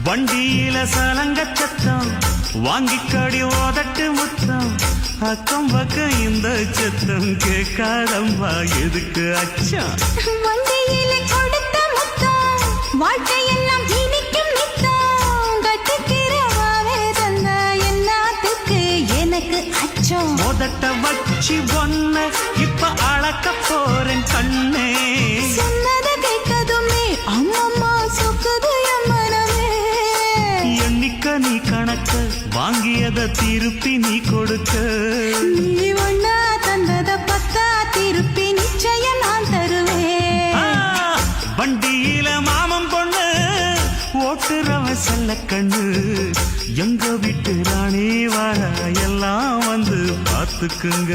வண்டியில சலங்க சத்தம் வாங்கிக்கடி ஓதட்டு முத்தம் அக்கம் பக்கம் இந்த சத்தம் கேட்காதம்பா எதுக்கு அச்சம் வண்டியில கொடுத்த முத்தம் வாழ்க்கையெல்லாம் இனிக்கும் நித்தம் கட்டுக்கிறவாவே தந்த எல்லாத்துக்கு எனக்கு அச்சம் முதட்ட வச்சு ஒன்ன இப்ப அளக்க போறேன் கண்ணே சொன்னத கேட்கதுமே அம்மம்மா சொக்குது என் மனமே எண்ணிக்க நீ கணக்க வாங்கியத திருப்பி நீ கொடுக்க நீ ஒன்னா தந்தத பத்தா திருப்பி நிச்சயம் நான் தருவேன் வண்டியில மாமன் பொண்ணு ஓட்டுறவ செல்ல கண்ணு எங்க வீட்டு ராணி வாழ எல்லாம் வந்து பார்த்துக்குங்க